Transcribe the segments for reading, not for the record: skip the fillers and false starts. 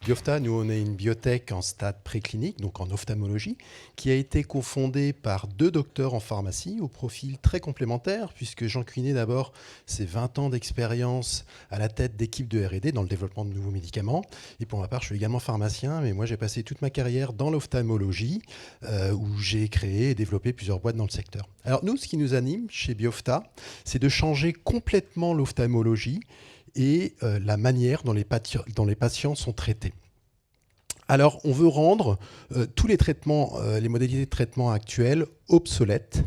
Biofta, nous, on est une biotech en stade préclinique, donc en ophtalmologie, qui a été cofondée par 2 docteurs en pharmacie au profil très complémentaire, puisque Jean Cuinet, d'abord, c'est 20 ans d'expérience à la tête d'équipes de R&D dans le développement de nouveaux médicaments. Et pour ma part, je suis également pharmacien, mais moi, j'ai passé toute ma carrière dans l'ophtalmologie, où j'ai créé et développé plusieurs boîtes dans le secteur. Alors nous, ce qui nous anime chez Biofta, c'est de changer complètement l'ophtalmologie et la manière dont les patients sont traités. Alors, on veut rendre tous les traitements, les modalités de traitement actuelles obsolètes.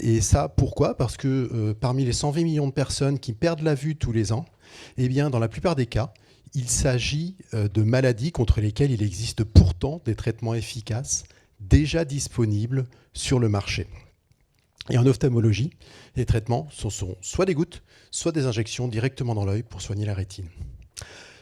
Et ça, pourquoi ? Parce que parmi les 120 millions de personnes qui perdent la vue tous les ans, eh bien, dans la plupart des cas, il s'agit de maladies contre lesquelles il existe pourtant des traitements efficaces déjà disponibles sur le marché. Et en ophtalmologie, les traitements sont soit des gouttes, soit des injections directement dans l'œil pour soigner la rétine.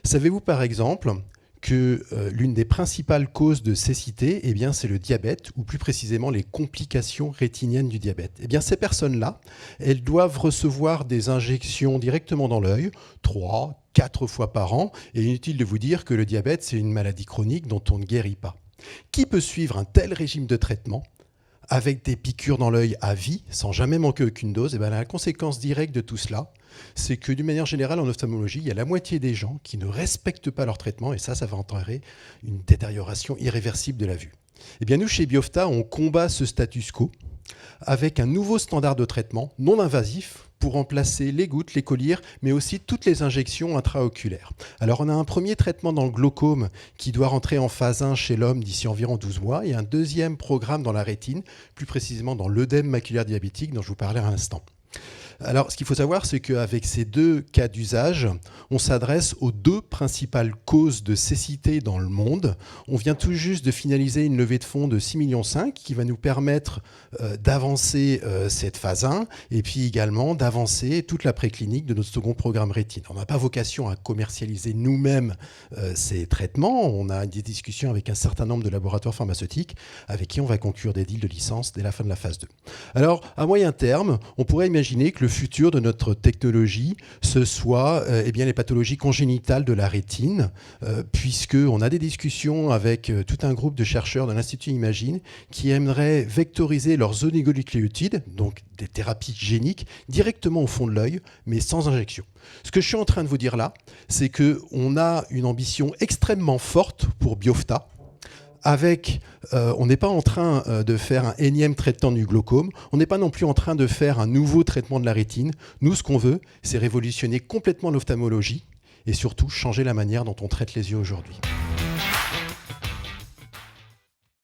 Savez-vous par exemple que l'une des principales causes de cécité, eh bien, c'est le diabète, ou plus précisément les complications rétiniennes du diabète. Eh bien, ces personnes-là, elles doivent recevoir des injections directement dans l'œil, 3, 4 fois par an, et inutile de vous dire que le diabète, c'est une maladie chronique dont on ne guérit pas. Qui peut suivre un tel régime de traitement avec des piqûres dans l'œil à vie, sans jamais manquer aucune dose? Et bien, la conséquence directe de tout cela, c'est que d'une manière générale, en ophtalmologie, il y a la moitié des gens qui ne respectent pas leur traitement, et ça va entraîner une détérioration irréversible de la vue. Eh bien, nous, chez Biofta, on combat ce status quo avec un nouveau standard de traitement non invasif pour remplacer les gouttes, les collyres, mais aussi toutes les injections intraoculaires. Alors, on a un premier traitement dans le glaucome qui doit rentrer en phase 1 chez l'homme d'ici environ 12 mois, et un deuxième programme dans la rétine, plus précisément dans l'œdème maculaire diabétique dont je vous parlais à l'instant. Alors, ce qu'il faut savoir, c'est qu'avec ces 2 cas d'usage, on s'adresse aux 2 principales causes de cécité dans le monde. On vient tout juste de finaliser une levée de fonds de 6,5 millions qui va nous permettre d'avancer cette phase 1 et puis également d'avancer toute la préclinique de notre second programme rétine. On n'a pas vocation à commercialiser nous-mêmes ces traitements. On a des discussions avec un certain nombre de laboratoires pharmaceutiques avec qui on va conclure des deals de licence dès la fin de la phase 2. Alors, à moyen terme, on pourrait imaginer que le futur de notre technologie, ce soit eh bien, les pathologies congénitales de la rétine, puisqu'on a des discussions avec tout un groupe de chercheurs de l'Institut Imagine qui aimeraient vectoriser leurs oligonucléotides, donc des thérapies géniques, directement au fond de l'œil, mais sans injection. Ce que je suis en train de vous dire là, c'est qu'on a une ambition extrêmement forte pour Biofta, on n'est pas en train de faire un énième traitement du glaucome, on n'est pas non plus en train de faire un nouveau traitement de la rétine. Nous, ce qu'on veut, c'est révolutionner complètement l'ophtalmologie et surtout changer la manière dont on traite les yeux aujourd'hui.